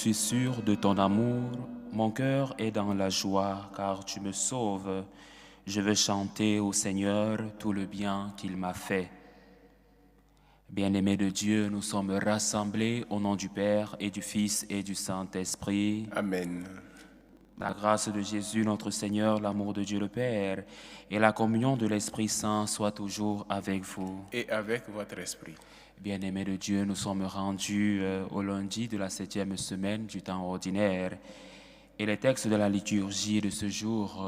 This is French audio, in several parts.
suis sûr de ton amour, mon cœur est dans la joie, car tu me sauves. Je veux chanter au Seigneur tout le bien qu'il m'a fait. Bien-aimés de Dieu, nous sommes rassemblés au nom du Père et du Fils et du Saint-Esprit. Amen. La grâce de Jésus notre Seigneur, l'amour de Dieu le Père et la communion de l'Esprit Saint soient toujours avec vous. Et avec votre esprit. Bien-aimés de Dieu, nous sommes rendus au lundi de la 7e semaine du temps ordinaire. Et les textes de la liturgie de ce jour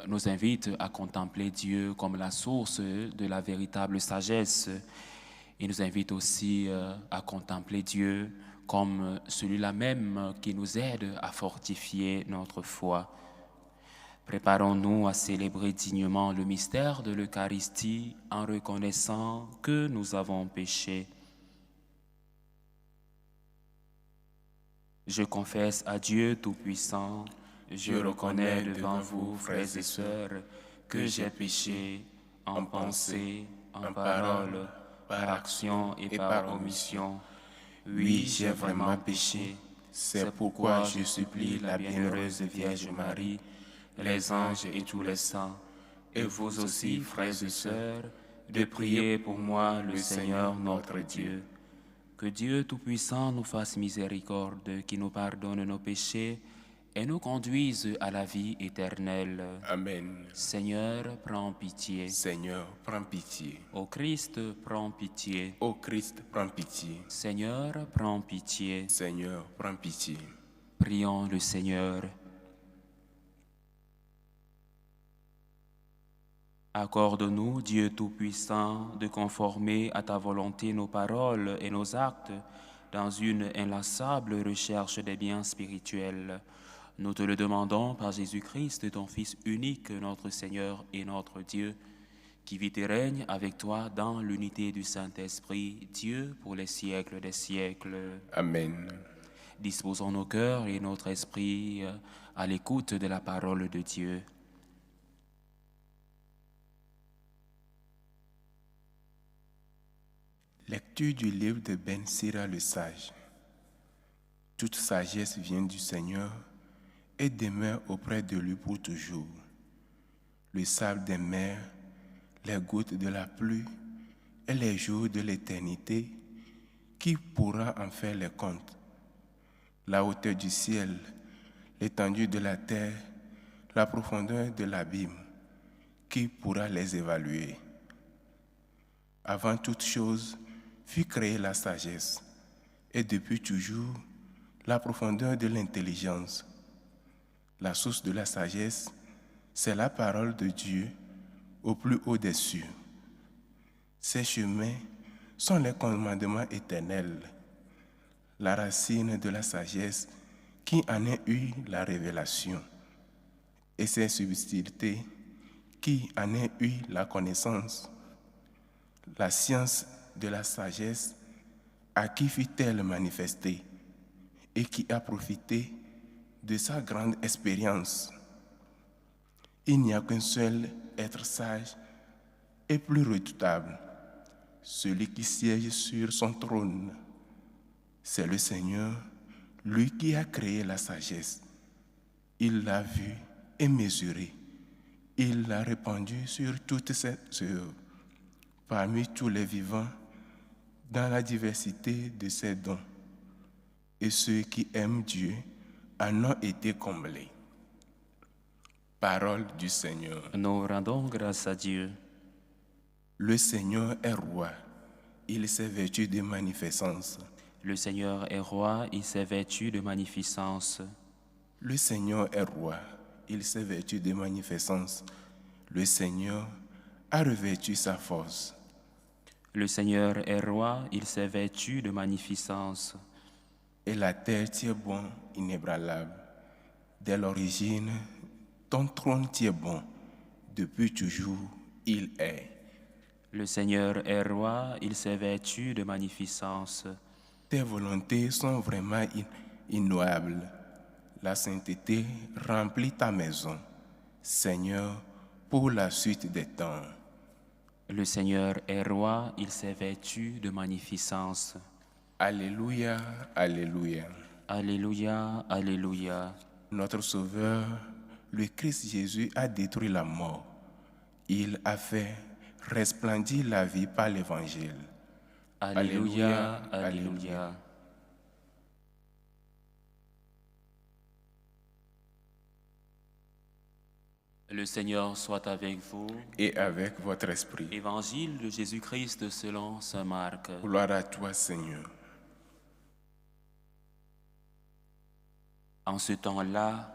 nous invitent à contempler Dieu comme la source de la véritable sagesse. Il nous invite aussi à contempler Dieu comme celui-là même qui nous aide à fortifier notre foi. Préparons-nous à célébrer dignement le mystère de l'Eucharistie en reconnaissant que nous avons péché. Je confesse à Dieu Tout-Puissant, je reconnais devant vous, frères et sœurs, que j'ai péché en pensée, en parole, par action et par omission. Oui, j'ai vraiment péché. C'est pourquoi je supplie la bienheureuse Vierge Marie, les anges et tous les saints, et vous aussi, frères et sœurs, de prier pour moi le Seigneur notre Dieu. Que Dieu Tout-Puissant nous fasse miséricorde, qui nous pardonne nos péchés et nous conduise à la vie éternelle. Amen. Seigneur, prends pitié. Seigneur, prends pitié. Ô Christ, prends pitié. Ô Christ, prends pitié. Seigneur, prends pitié. Seigneur, prends pitié. Prions le Seigneur. Accorde-nous, Dieu Tout-Puissant, de conformer à ta volonté nos paroles et nos actes dans une inlassable recherche des biens spirituels. Nous te le demandons par Jésus-Christ, ton Fils unique, notre Seigneur et notre Dieu, qui vit et règne avec toi dans l'unité du Saint-Esprit, Dieu pour les siècles des siècles. Amen. Disposons nos cœurs et notre esprit à l'écoute de la parole de Dieu. Lecture du livre de Ben Sira le sage. Toute sagesse vient du Seigneur et demeure auprès de lui pour toujours. Le sable des mers, les gouttes de la pluie et les jours de l'éternité, qui pourra en faire les comptes? La hauteur du ciel, l'étendue de la terre, la profondeur de l'abîme, qui pourra les évaluer? Avant toute chose, fut créée la sagesse, et depuis toujours, la profondeur de l'intelligence. La source de la sagesse, c'est la parole de Dieu au plus haut des cieux. Ses chemins sont les commandements éternels, la racine de la sagesse qui en a eu la révélation, et ses subtilités qui en a eu la connaissance. La science de la sagesse à qui fut-elle manifestée et qui a profité de sa grande expérience. Il n'y a qu'un seul être sage et plus redoutable, celui qui siège sur son trône. C'est le Seigneur, lui qui a créé la sagesse. Il l'a vue et mesurée. Il l'a répandue sur toutes ses œuvres, parmi tous les vivants, dans la diversité de ses dons. Et ceux qui aiment Dieu en ont été comblés. Parole du Seigneur. Nous rendons grâce à Dieu. Le Seigneur est roi, il s'est vêtu de magnificence. Le Seigneur est roi, il s'est vêtu de magnificence. Le Seigneur est roi, il s'est vêtu de magnificence. Le Seigneur a revêtu sa force. Le Seigneur est roi, il s'est vêtu de magnificence. Et la terre tient bon, inébranlable. Dès l'origine, ton trône tient bon. Depuis toujours, il est. Le Seigneur est roi, il s'est vêtu de magnificence. Tes volontés sont vraiment innoables. La sainteté remplit ta maison, Seigneur, pour la suite des temps. Le Seigneur est roi, il s'est vêtu de magnificence. Alléluia, Alléluia. Alléluia, Alléluia. Notre Sauveur, le Christ Jésus, a détruit la mort. Il a fait resplendir la vie par l'Évangile. Alléluia, Alléluia. Le Seigneur soit avec vous. Et avec votre esprit. Évangile de Jésus-Christ selon saint Marc. Gloire à toi, Seigneur. En ce temps-là,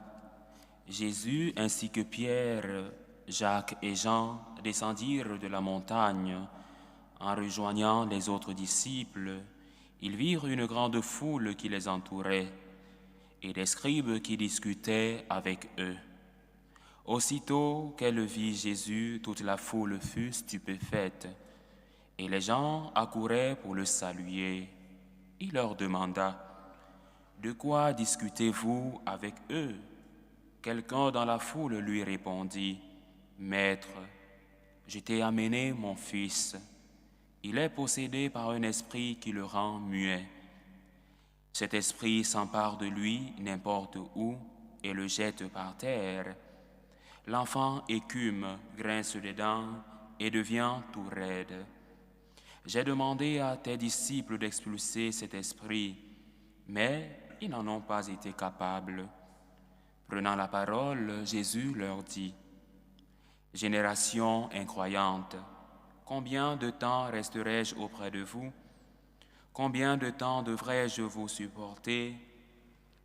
Jésus ainsi que Pierre, Jacques et Jean descendirent de la montagne. En rejoignant les autres disciples, ils virent une grande foule qui les entourait et des scribes qui discutaient avec eux. Aussitôt qu'elle vit Jésus, toute la foule fut stupéfaite, et les gens accouraient pour le saluer. Il leur demanda: « De quoi discutez-vous avec eux ?» Quelqu'un dans la foule lui répondit: « Maître, je t'ai amené mon fils. Il est possédé par un esprit qui le rend muet. Cet esprit s'empare de lui n'importe où et le jette par terre. L'enfant écume, grince des dents et devient tout raide. J'ai demandé à tes disciples d'expulser cet esprit, mais ils n'en ont pas été capables. » Prenant la parole, Jésus leur dit: « Génération incroyante, combien de temps resterai-je auprès de vous? Combien de temps devrais-je vous supporter?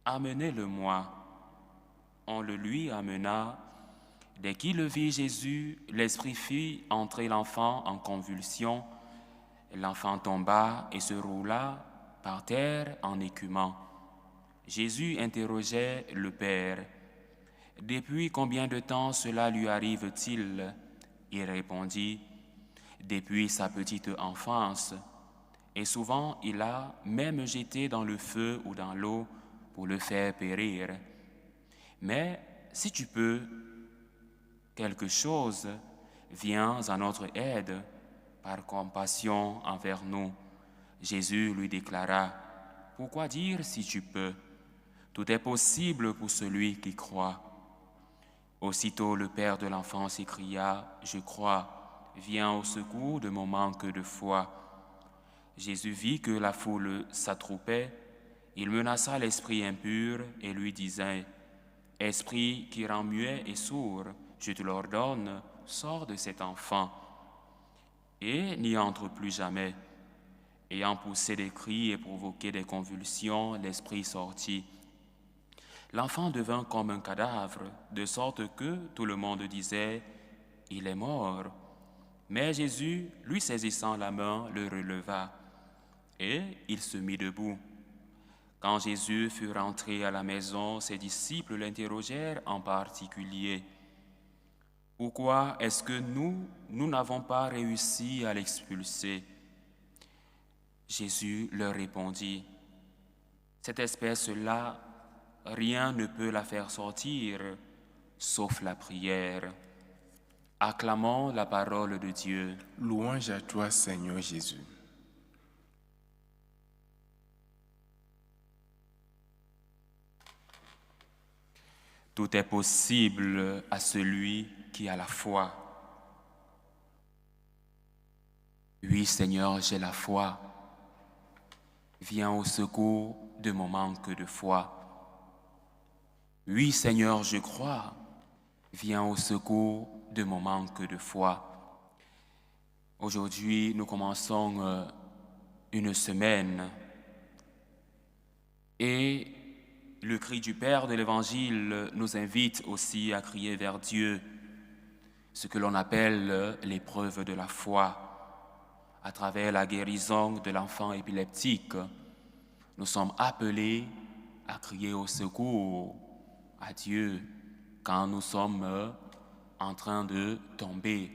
Amenez-le-moi. » On le lui amena. Dès qu'il vit Jésus, l'esprit fit entrer l'enfant en convulsion. L'enfant tomba et se roula par terre en écumant. Jésus interrogeait le Père: « Depuis combien de temps cela lui arrive-t-il » Il répondit: « Depuis sa petite enfance. Et souvent il a même jeté dans le feu ou dans l'eau pour le faire périr. Mais si tu peux quelque chose, viens à notre aide par compassion envers nous. » Jésus lui déclara: « Pourquoi dire si tu peux? Tout est possible pour celui qui croit. » Aussitôt le père de l'enfant s'écria: « Je crois, viens au secours de mon manque de foi. » Jésus vit que la foule s'attroupait. Il menaça l'esprit impur et lui disait: « Esprit qui rend muet et sourd, je te l'ordonne, sors de cet enfant. » Et n'y entre plus jamais. Ayant poussé des cris et provoqué des convulsions, l'esprit sortit. L'enfant devint comme un cadavre, de sorte que tout le monde disait: « Il est mort. » Mais Jésus, lui saisissant la main, le releva, et il se mit debout. Quand Jésus fut rentré à la maison, ses disciples l'interrogèrent en particulier: « Pourquoi est-ce que nous n'avons pas réussi à l'expulser ?» Jésus leur répondit: « Cette espèce-là, rien ne peut la faire sortir, sauf la prière. » Acclamons la parole de Dieu. Louange à toi, Seigneur Jésus. Tout est possible à celui qui a la foi. Oui, Seigneur, j'ai la foi. Viens au secours de mon manque de foi. Oui, Seigneur, je crois. Viens au secours de mon manque de foi. Aujourd'hui, nous commençons une semaine et le cri du Père de l'Évangile nous invite aussi à crier vers Dieu, ce que l'on appelle l'épreuve de la foi. À travers la guérison de l'enfant épileptique, nous sommes appelés à crier au secours à Dieu quand nous sommes en train de tomber,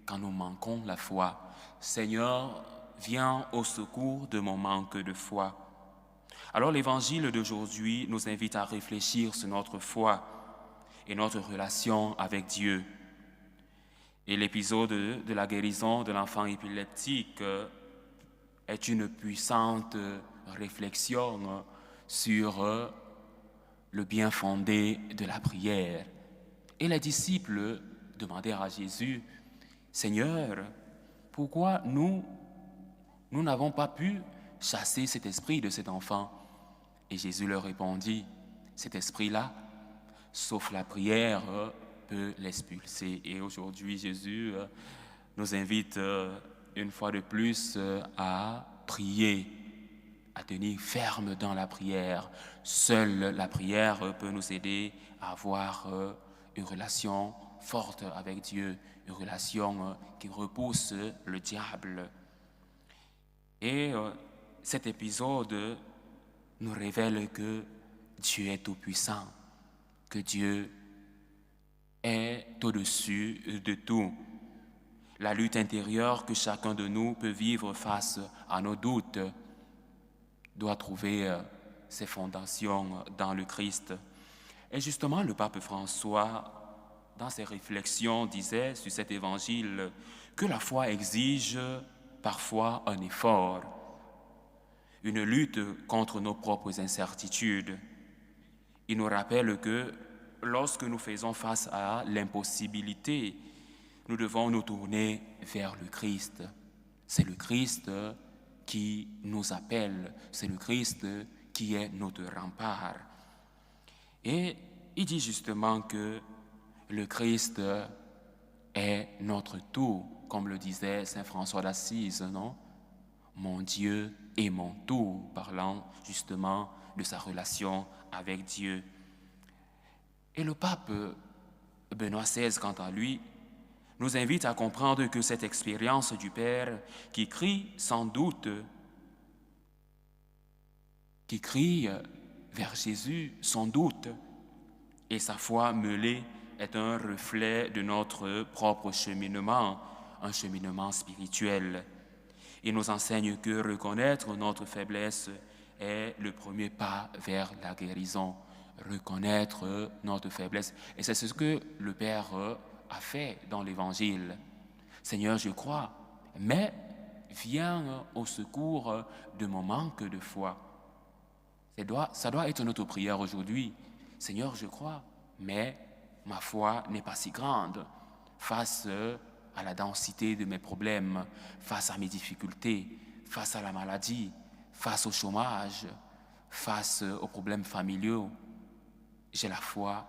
quand nous manquons la foi. Seigneur, viens au secours de mon manque de foi. Alors l'évangile d'aujourd'hui nous invite à réfléchir sur notre foi et notre relation avec Dieu. Et l'épisode de la guérison de l'enfant épileptique est une puissante réflexion sur le bien fondé de la prière. Et les disciples demandèrent à Jésus, « Seigneur, pourquoi nous n'avons pas pu chasser cet esprit de cet enfant ?» Et Jésus leur répondit, « Cet esprit-là, sauf la prière, peut l'expulser. » Et aujourd'hui, Jésus nous invite une fois de plus à prier, à tenir ferme dans la prière. Seule la prière peut nous aider à avoir une relation forte avec Dieu, une relation qui repousse le diable. Et cet épisode nous révèle que Dieu est tout-puissant, que Dieu est au-dessus de tout. La lutte intérieure que chacun de nous peut vivre face à nos doutes doit trouver ses fondations dans le Christ. Et justement, le pape François, dans ses réflexions, disait sur cet évangile que la foi exige parfois un effort, une lutte contre nos propres incertitudes. Il nous rappelle que lorsque nous faisons face à l'impossibilité, nous devons nous tourner vers le Christ. C'est le Christ qui nous appelle, c'est le Christ qui est notre rempart. Et il dit justement que le Christ est notre tout, comme le disait saint François d'Assise, non? Mon Dieu est mon tout, parlant justement de sa relation avec Dieu. Et le pape Benoît XVI, quant à lui, nous invite à comprendre que cette expérience du Père qui crie sans doute, qui crie vers Jésus sans doute, et sa foi mêlée est un reflet de notre propre cheminement, un cheminement spirituel. Il nous enseigne que reconnaître notre faiblesse est le premier pas vers la guérison. Reconnaître notre faiblesse. Et c'est ce que le Père a fait dans l'Évangile. Seigneur, je crois, mais viens au secours de mon manque de foi. Ça doit être notre prière aujourd'hui. Seigneur, je crois, mais ma foi n'est pas si grande face à la densité de mes problèmes, face à mes difficultés, face à la maladie, face au chômage, face aux problèmes familiaux. J'ai la foi,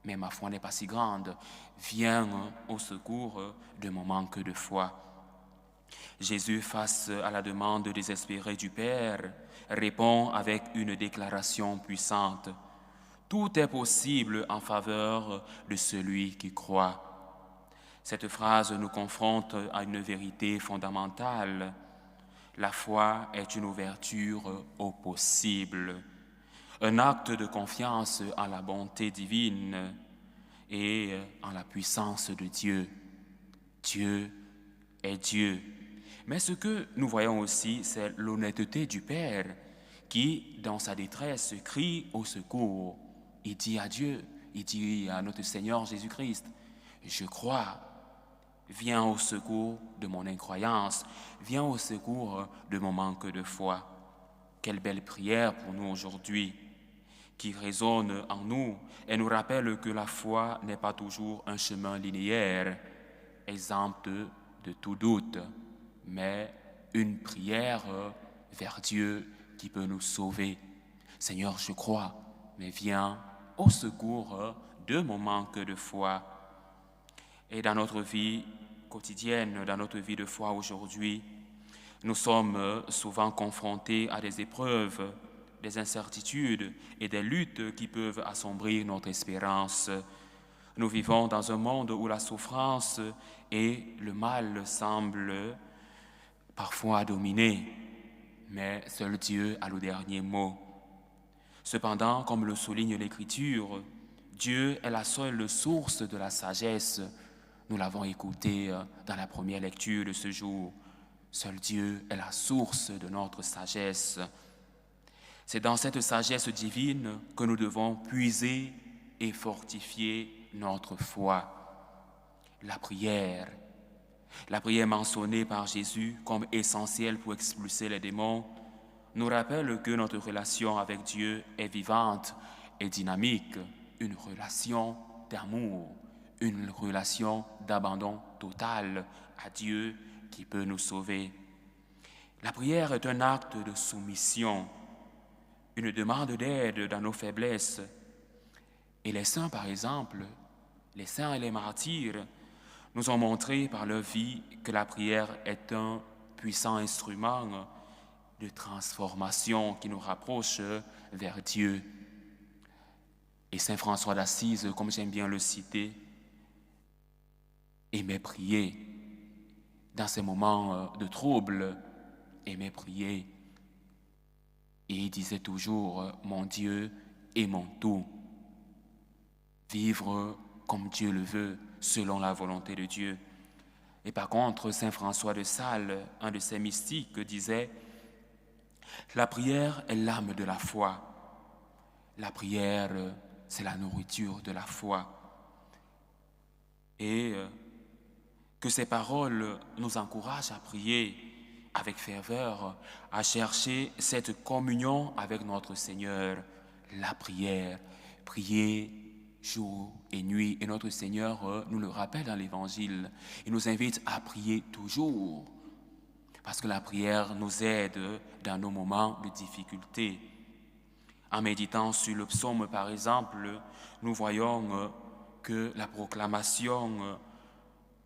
mais ma foi n'est pas si grande. Viens au secours de mon manque de foi. Jésus, face à la demande désespérée du Père, répond avec une déclaration puissante. Tout est possible en faveur de celui qui croit. Cette phrase nous confronte à une vérité fondamentale. La foi est une ouverture au possible, un acte de confiance en la bonté divine et en la puissance de Dieu. Dieu est Dieu. Mais ce que nous voyons aussi, c'est l'honnêteté du Père qui, dans sa détresse, crie au secours. Il dit à Dieu, il dit à notre Seigneur Jésus-Christ, « Je crois, viens au secours de mon incroyance, viens au secours de mon manque de foi. » Quelle belle prière pour nous aujourd'hui, qui résonne en nous et nous rappelle que la foi n'est pas toujours un chemin linéaire, exempt de tout doute, mais une prière vers Dieu qui peut nous sauver. Seigneur, je crois, mais viens au secours de mon manque de foi. Et dans notre vie quotidienne, dans notre vie de foi aujourd'hui, nous sommes souvent confrontés à des épreuves, des incertitudes et des luttes qui peuvent assombrir notre espérance. Nous vivons dans un monde où la souffrance et le mal semblent parfois dominer, mais seul Dieu a le dernier mot. Cependant, comme le souligne l'Écriture, Dieu est la seule source de la sagesse. Nous l'avons écouté dans la première lecture de ce jour. Seul Dieu est la source de notre sagesse. C'est dans cette sagesse divine que nous devons puiser et fortifier notre foi. La prière mentionnée par Jésus comme essentielle pour expulser les démons, nous rappelle que notre relation avec Dieu est vivante et dynamique, une relation d'amour, une relation d'abandon total à Dieu qui peut nous sauver. La prière est un acte de soumission, une demande d'aide dans nos faiblesses. Et les saints, par exemple, les saints et les martyrs, nous ont montré par leur vie que la prière est un puissant instrument de transformation qui nous rapproche vers Dieu. Et saint François d'Assise, comme j'aime bien le citer, aimait prier. Dans ces moments de trouble, aimait prier. Et il disait toujours, mon Dieu est mon tout. Vivre comme Dieu le veut, selon la volonté de Dieu. Et par contre, saint François de Sales, un de ces mystiques, disait, la prière est l'âme de la foi. La prière, c'est la nourriture de la foi. Et que ces paroles nous encouragent à prier avec ferveur, à chercher cette communion avec notre Seigneur, la prière, prier jour et nuit. Et notre Seigneur nous le rappelle dans l'Évangile. Il nous invite à prier toujours, parce que la prière nous aide dans nos moments de difficulté. En méditant sur le psaume, par exemple, nous voyons que la proclamation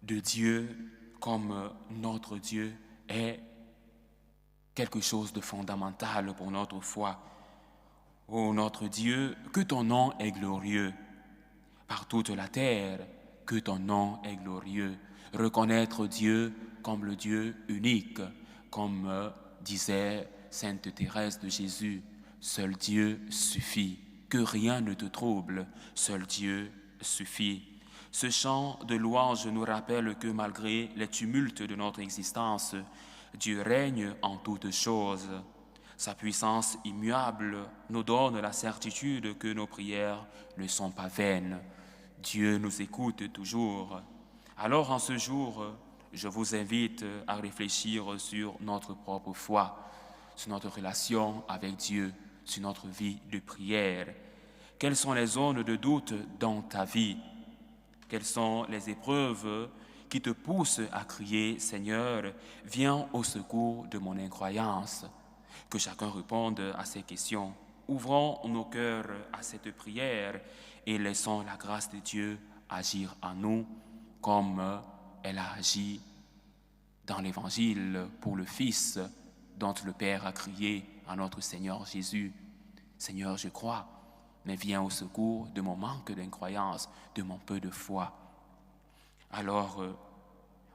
de Dieu comme notre Dieu est quelque chose de fondamental pour notre foi. Ô notre Dieu, que ton nom est glorieux par toute la terre, que ton nom est glorieux. Reconnaître Dieu comme le Dieu unique, comme disait sainte Thérèse de Jésus, seul Dieu suffit, que rien ne te trouble, seul Dieu suffit. Ce chant de louange nous rappelle que malgré les tumultes de notre existence, Dieu règne en toutes choses. Sa puissance immuable nous donne la certitude que nos prières ne sont pas vaines. Dieu nous écoute toujours. Alors en ce jour, je vous invite à réfléchir sur notre propre foi, sur notre relation avec Dieu, sur notre vie de prière. Quelles sont les zones de doute dans ta vie? Quelles sont les épreuves qui te poussent à crier « Seigneur, viens au secours de mon incroyance ». Que chacun réponde à ces questions. Ouvrons nos cœurs à cette prière et laissons la grâce de Dieu agir en nous comme elle a agi dans l'Évangile pour le Fils dont le Père a crié à notre Seigneur Jésus. Seigneur, je crois, mais viens au secours de mon manque d'incroyance, de mon peu de foi. Alors,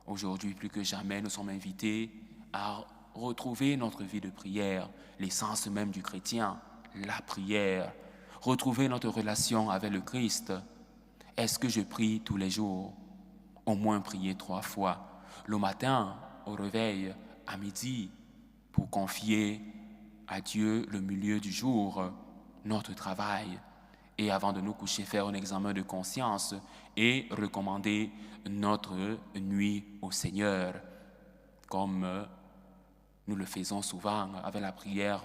aujourd'hui, plus que jamais, nous sommes invités à retrouver notre vie de prière, l'essence même du chrétien, la prière. Retrouver notre relation avec le Christ. Est-ce que je prie tous les jours? Au moins prier 3 fois. Le matin, au réveil, à midi, pour confier à Dieu le milieu du jour, notre travail. Et avant de nous coucher, faire un examen de conscience et recommander notre nuit au Seigneur, comme nous le faisons souvent avec la prière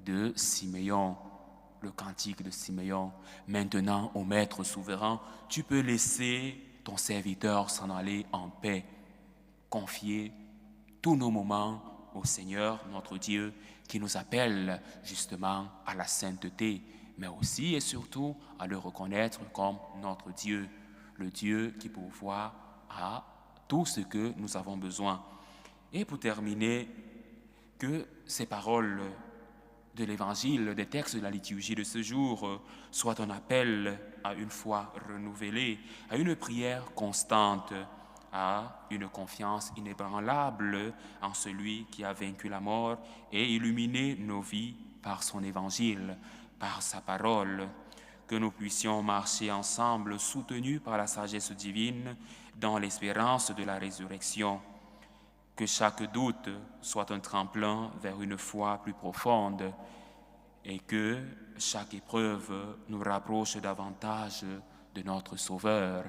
de Siméon, le cantique de Siméon. Maintenant, ô Maître souverain, tu peux laisser ton serviteur s'en aller en paix, confier tous nos moments au Seigneur, notre Dieu, qui nous appelle justement à la sainteté, mais aussi et surtout à le reconnaître comme notre Dieu, le Dieu qui pourvoit à tout ce que nous avons besoin. Et pour terminer, que ces paroles de l'Évangile, des textes de la liturgie de ce jour, soient un appel à une foi renouvelée, à une prière constante, à une confiance inébranlable en celui qui a vaincu la mort et illuminé nos vies par son Évangile, par sa parole, que nous puissions marcher ensemble, soutenus par la sagesse divine, dans l'espérance de la résurrection. Que chaque doute soit un tremplin vers une foi plus profonde et que chaque épreuve nous rapproche davantage de notre Sauveur,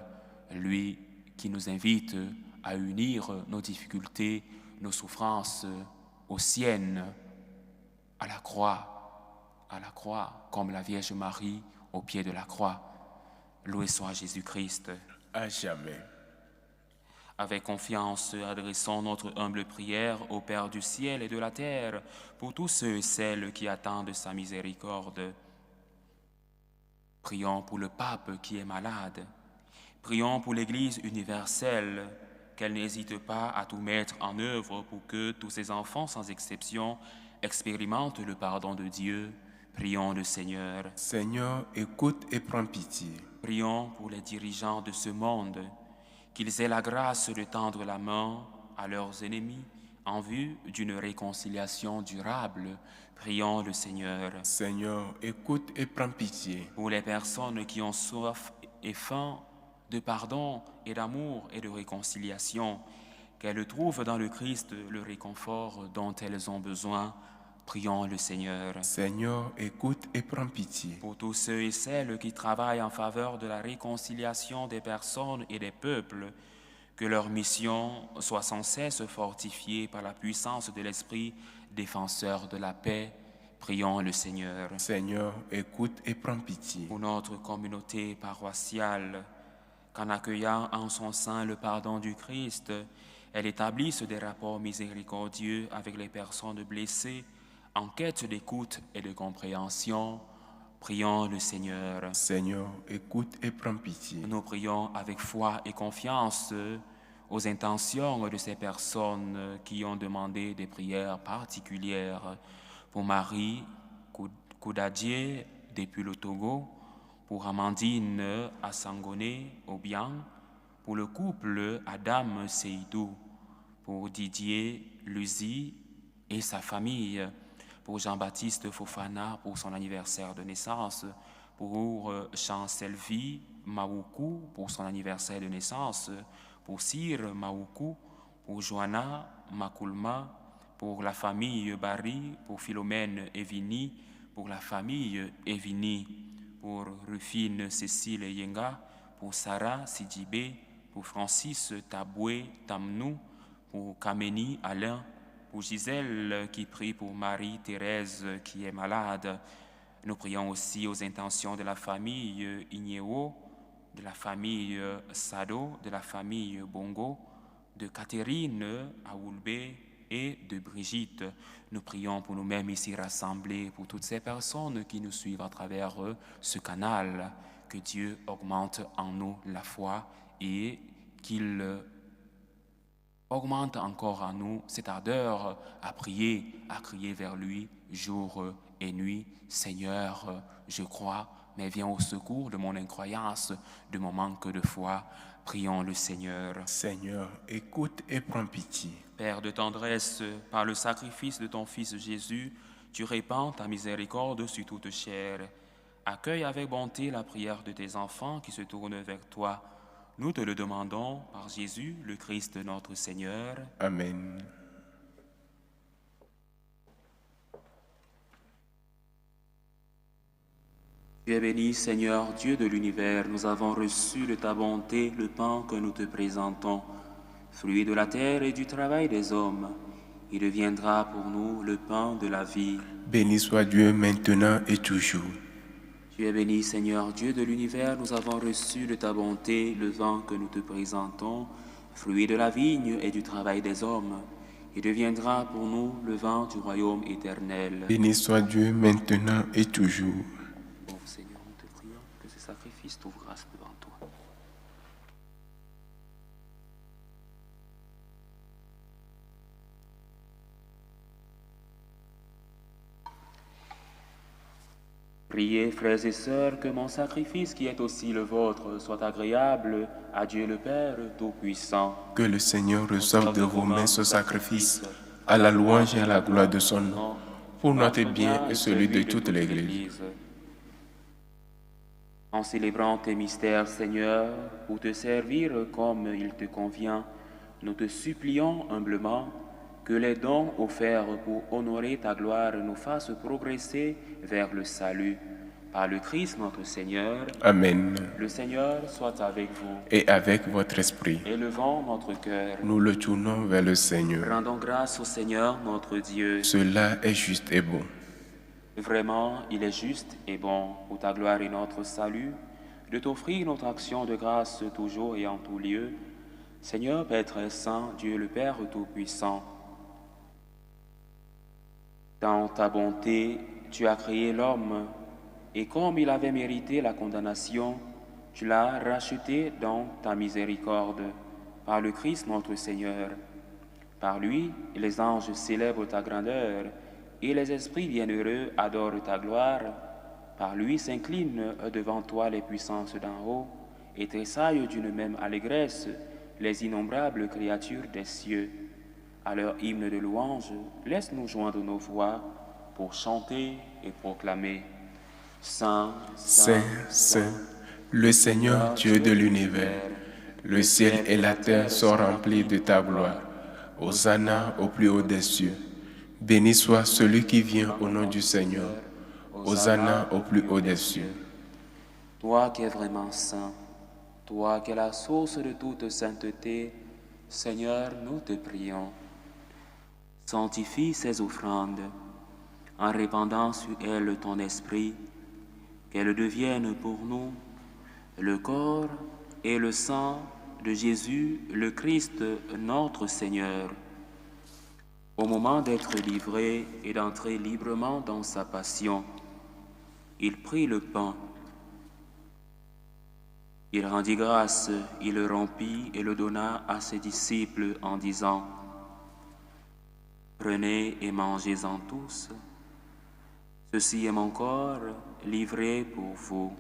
lui qui nous invite à unir nos difficultés, nos souffrances aux siennes. à la croix, comme la Vierge Marie au pied de la croix. Loué soit Jésus-Christ. À jamais. Avec confiance, adressons notre humble prière au Père du ciel et de la terre, pour tous ceux et celles qui attendent sa miséricorde. Prions pour le pape qui est malade. Prions pour l'Église universelle, qu'elle n'hésite pas à tout mettre en œuvre pour que tous ses enfants, sans exception, expérimentent le pardon de Dieu. Prions le Seigneur. Seigneur, écoute et prends pitié. Prions pour les dirigeants de ce monde, qu'ils aient la grâce de tendre la main à leurs ennemis en vue d'une réconciliation durable. Prions le Seigneur. Seigneur, écoute et prends pitié. Pour les personnes qui ont soif et faim de pardon et d'amour et de réconciliation, qu'elles trouvent dans le Christ le réconfort dont elles ont besoin. Prions le Seigneur. Seigneur, écoute et prends pitié. Pour tous ceux et celles qui travaillent en faveur de la réconciliation des personnes et des peuples, que leur mission soit sans cesse fortifiée par la puissance de l'Esprit défenseur de la paix. Prions le Seigneur. Seigneur, écoute et prends pitié. Pour notre communauté paroissiale, qu'en accueillant en son sein le pardon du Christ, elle établisse des rapports miséricordieux avec les personnes blessées, en quête d'écoute et de compréhension. Prions le Seigneur. Seigneur, écoute et prends pitié. Nous prions avec foi et confiance aux intentions de ces personnes qui ont demandé des prières particulières. Pour Marie Koudadje depuis le Togo, pour Amandine Assangoné au Bien, pour le couple Adam Seydou, pour Didier Luzi et sa famille, pour Jean-Baptiste Fofana pour son anniversaire de naissance, pour Chancelvi Maoukou pour son anniversaire de naissance, pour Cyr Maoukou, pour Joanna Makoulma, pour la famille Barry, pour Philomène Evini, pour la famille Evini, pour Rufine Cécile Yenga, pour Sarah Sidibé, pour Francis Taboué Tamnou, pour Kameni Alain, pour Gisèle qui prie pour Marie-Thérèse qui est malade. Nous prions aussi aux intentions de la famille Ignéo, de la famille Sado, de la famille Bongo, de Catherine Aoulbé et de Brigitte. Nous prions pour nous-mêmes ici rassemblés, pour toutes ces personnes qui nous suivent à travers ce canal. Que Dieu augmente en nous la foi et qu'il augmente encore en nous cette ardeur à prier, à crier vers lui jour et nuit. Seigneur, je crois, mais viens au secours de mon incroyance, de mon manque de foi. Prions le Seigneur. Seigneur, écoute et prends pitié. Père de tendresse, par le sacrifice de ton Fils Jésus, tu répands ta miséricorde sur toute chair. Accueille avec bonté la prière de tes enfants qui se tournent vers toi. Nous te le demandons par Jésus, le Christ notre Seigneur. Amen. Tu es béni, Seigneur, Dieu de l'univers. Nous avons reçu de ta bonté le pain que nous te présentons, fruit de la terre et du travail des hommes. Il deviendra pour nous le pain de la vie. Béni soit Dieu maintenant et toujours. Tu es béni, Seigneur, Dieu de l'univers. Nous avons reçu de ta bonté le vin que nous te présentons, fruit de la vigne et du travail des hommes. Il deviendra pour nous le vin du royaume éternel. Béni soit Dieu maintenant et toujours. Seigneur, nous te prions que ce sacrifice trouve grâce devant toi. Priez, frères et sœurs, que mon sacrifice qui est aussi le vôtre soit agréable à Dieu le Père Tout-Puissant. Que le Seigneur reçoive de vos mains ce sacrifice à la louange et à la gloire de son nom, pour notre bien et celui de toute l'Église. En célébrant tes mystères, Seigneur, pour te servir comme il te convient, nous te supplions humblement que les dons offerts pour honorer ta gloire nous fassent progresser vers le salut. Par le Christ notre Seigneur. Amen. Le Seigneur soit avec vous. Et avec votre esprit. Élevons notre cœur. Nous le tournons vers le Seigneur. Rendons grâce au Seigneur notre Dieu. Cela est juste et bon. Vraiment, il est juste et bon, pour ta gloire et notre salut, de t'offrir notre action de grâce toujours et en tout lieu. Seigneur, Père très saint, Dieu le Père Tout-Puissant, dans ta bonté, tu as créé l'homme, et comme il avait mérité la condamnation, tu l'as racheté dans ta miséricorde, par le Christ notre Seigneur. Par lui, les anges célèbrent ta grandeur, et les esprits bienheureux adorent ta gloire. Par lui s'inclinent devant toi les puissances d'en haut, et tressaillent d'une même allégresse les innombrables créatures des cieux. À leur hymne de louange, laisse-nous joindre nos voix pour chanter et proclamer. Saint, Saint, Saint, le Seigneur Dieu de l'univers, le ciel et la terre sont remplis de ta gloire. Hosanna au plus haut des cieux. Béni soit celui qui vient au nom du Seigneur. Hosanna au plus haut des cieux. Toi qui es vraiment saint, toi qui es la source de toute sainteté, Seigneur, nous te prions. Sanctifie ces offrandes en répandant sur elles ton esprit, qu'elles deviennent pour nous le corps et le sang de Jésus, le Christ, notre Seigneur. Au moment d'être livré et d'entrer librement dans sa passion, il prit le pain. Il rendit grâce, il le rompit et le donna à ses disciples en disant: « Prenez et mangez-en tous. Ceci est mon corps livré pour vous. »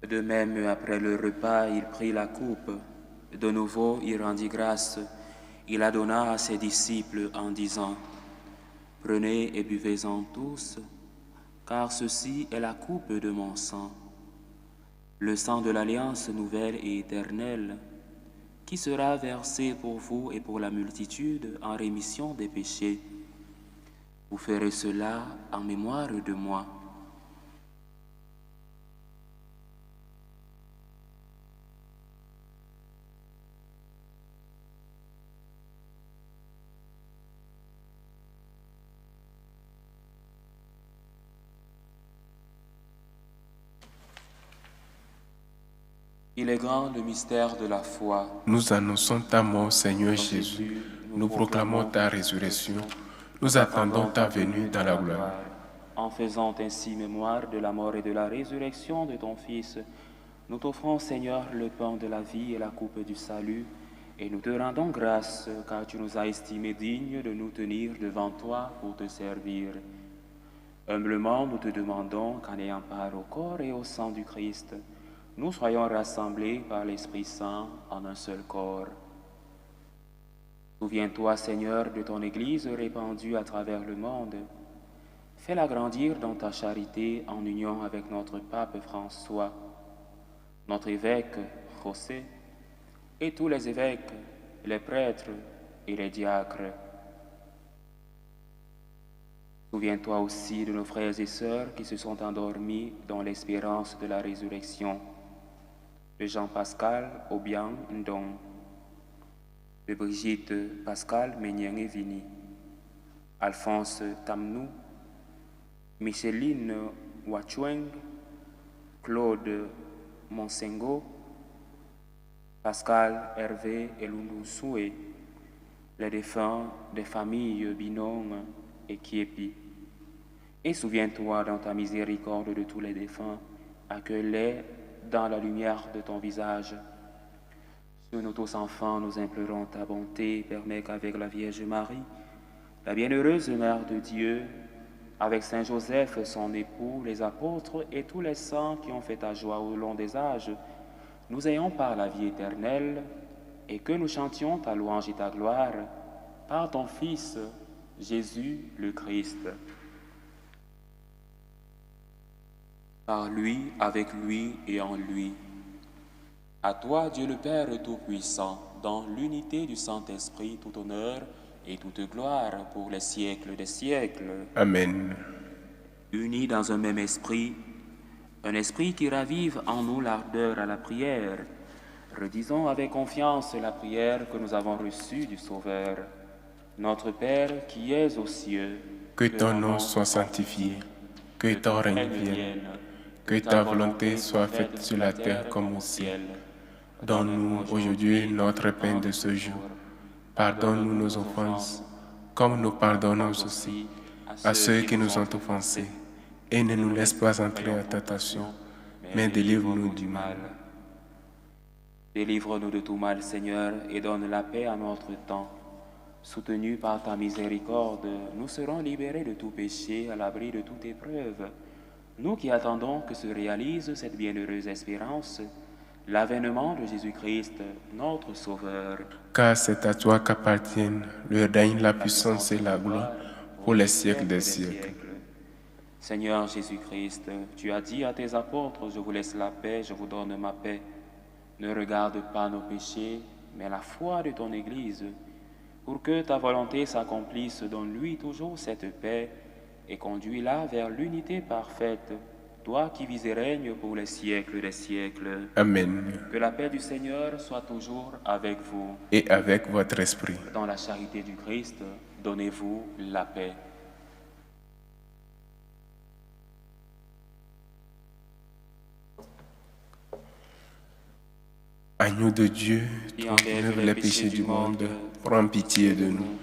De même, après le repas, il prit la coupe. De nouveau, il rendit grâce. Il la donna à ses disciples en disant: « Prenez et buvez-en tous, car ceci est la coupe de mon sang, le sang de l'alliance nouvelle et éternelle, qui sera versé pour vous et pour la multitude en rémission des péchés. Vous ferez cela en mémoire de moi. » Il est grand le mystère de la foi. Nous annonçons ta mort, Seigneur Jésus. Nous proclamons ta résurrection. Nous attendons ta venue dans la gloire. En faisant ainsi mémoire de la mort et de la résurrection de ton Fils, nous t'offrons, Seigneur, le pain de la vie et la coupe du salut, et nous te rendons grâce, car tu nous as estimés dignes de nous tenir devant toi pour te servir. Humblement, nous te demandons qu'en ayant part au corps et au sang du Christ, nous soyons rassemblés par l'Esprit Saint en un seul corps. Souviens-toi, Seigneur, de ton Église répandue à travers le monde. Fais-la grandir dans ta charité en union avec notre pape François, notre évêque José, et tous les évêques, les prêtres et les diacres. Souviens-toi aussi de nos frères et sœurs qui se sont endormis dans l'espérance de la résurrection, de Jean-Pascal Obiang Ndong, de Brigitte Pascal Menyeng-Vini, Alphonse Tamnou, Micheline Wachueng, Claude Monsengo, Pascal Hervé Elundousoué, les défunts des familles Binong et Kiepi. Et souviens-toi dans ta miséricorde de tous les défunts, accueille-les dans la lumière de ton visage. Sur nous tous enfants, nous implorons ta bonté, permets qu'avec la Vierge Marie, la bienheureuse Mère de Dieu, avec Saint Joseph, son époux, les apôtres et tous les saints qui ont fait ta joie au long des âges, nous ayons par la vie éternelle, et que nous chantions ta louange et ta gloire par ton Fils, Jésus le Christ. par lui, avec lui et en lui. À toi, Dieu le Père Tout-Puissant, dans l'unité du Saint-Esprit, tout honneur et toute gloire pour les siècles des siècles. Amen. Unis dans un même esprit, un esprit qui ravive en nous l'ardeur à la prière. Redisons avec confiance la prière que nous avons reçue du Sauveur. Notre Père qui es aux cieux, Que ton nom soit sanctifié, que ton règne vienne, que ta volonté soit faite sur la terre comme au ciel. Donne-nous aujourd'hui notre pain de ce jour. Pardonne-nous nos offenses, comme nous pardonnons aussi à ceux qui nous ont offensés. Et ne nous laisse pas entrer en tentation, mais délivre-nous du mal. Délivre-nous de tout mal, Seigneur, et donne la paix à notre temps. Soutenus par ta miséricorde, nous serons libérés de tout péché, à l'abri de toute épreuve. Nous qui attendons que se réalise cette bienheureuse espérance, l'avènement de Jésus-Christ, notre Sauveur. Car c'est à toi qu'appartiennent le règne, la puissance et la gloire pour les siècles des siècles. Seigneur Jésus-Christ, tu as dit à tes apôtres, je vous laisse la paix, je vous donne ma paix. Ne regarde pas nos péchés, mais la foi de ton Église. Pour que ta volonté s'accomplisse, donne-lui toujours cette paix et conduis-la vers l'unité parfaite, toi qui vis et règnes pour les siècles des siècles. Amen. Que la paix du Seigneur soit toujours avec vous. Et avec votre esprit. Dans la charité du Christ, donnez-vous la paix. Agneau de Dieu, qui enlève les péchés du monde, prends pitié de nous.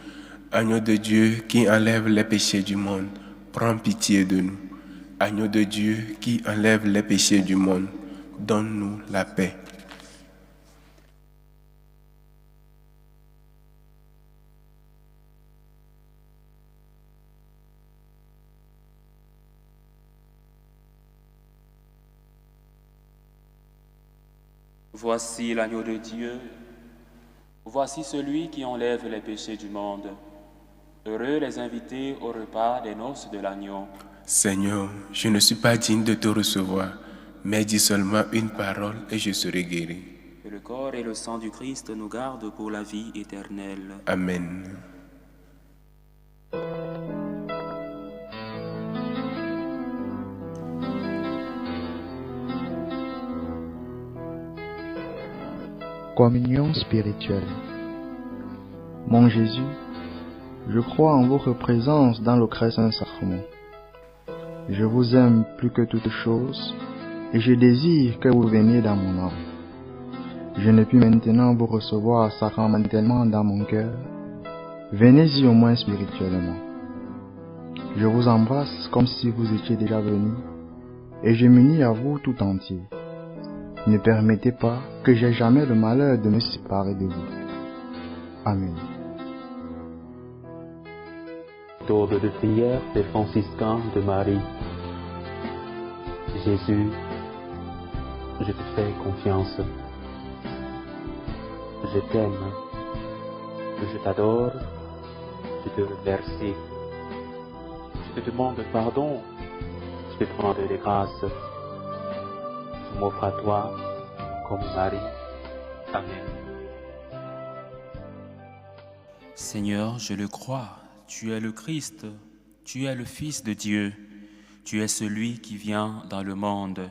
Agneau de Dieu, qui enlève les péchés du monde, prends pitié de nous. Agneau de Dieu, qui enlève les péchés du monde, donne-nous la paix. Voici l'agneau de Dieu, voici celui qui enlève les péchés du monde. Heureux les invités au repas des noces de l'agneau. Seigneur, je ne suis pas digne de te recevoir, mais dis seulement une parole et je serai guéri. Que le corps et le sang du Christ nous gardent pour la vie éternelle. Amen. Communion spirituelle. Mon Jésus, je crois en votre présence dans le très saint sacrement. Je vous aime plus que toute chose et je désire que vous veniez dans mon âme. Je ne puis maintenant vous recevoir sacramentellement dans mon cœur. Venez-y au moins spirituellement. Je vous embrasse comme si vous étiez déjà venu et je m'unis à vous tout entier. Ne permettez pas que j'aie jamais le malheur de me séparer de vous. Amen. Méthode de prière des franciscains de Marie. Jésus, je te fais confiance. Je t'aime. Je t'adore. Je te remercie. Je te demande pardon. Je te demande des grâces. Je m'offre à toi comme Marie. Amen. Seigneur, je le crois, tu es le Christ, tu es le Fils de Dieu, tu es celui qui vient dans le monde.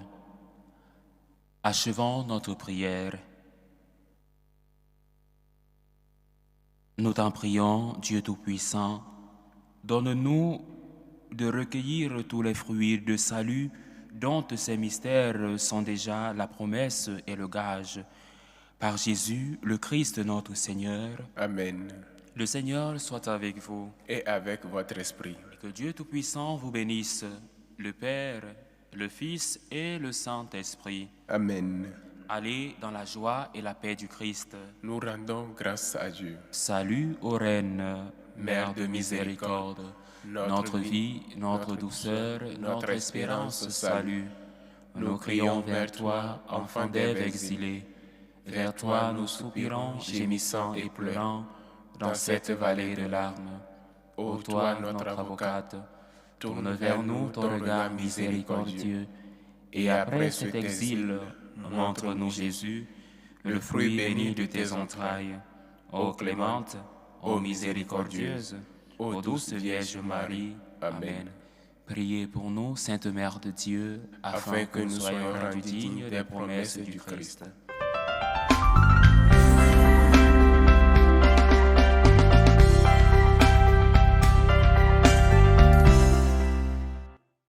Achevons notre prière. Nous t'en prions, Dieu Tout-Puissant, donne-nous de recueillir tous les fruits de salut dont ces mystères sont déjà la promesse et le gage. Par Jésus, le Christ notre Seigneur. Amen. Le Seigneur soit avec vous. Et avec votre esprit. Et que Dieu Tout-Puissant vous bénisse, le Père, le Fils et le Saint-Esprit. Amen. Allez dans la joie et la paix du Christ. Nous rendons grâce à Dieu. Salut ô Reine, Mère de miséricorde, notre vie, notre douceur, notre espérance, salut. Nous crions vers toi, enfant d'Ève exilée. Vers toi nous soupirons, gémissant et pleurant, dans cette vallée de larmes. Ô toi, notre avocate, tourne vers nous ton regard miséricordieux, Et après cet exil, montre-nous Jésus, le fruit béni de tes entrailles. Ô clémente, ô miséricordieuse, ô douce Vierge Marie. Amen. Priez pour nous, Sainte Mère de Dieu, afin que nous soyons rendus dignes des promesses du Christ.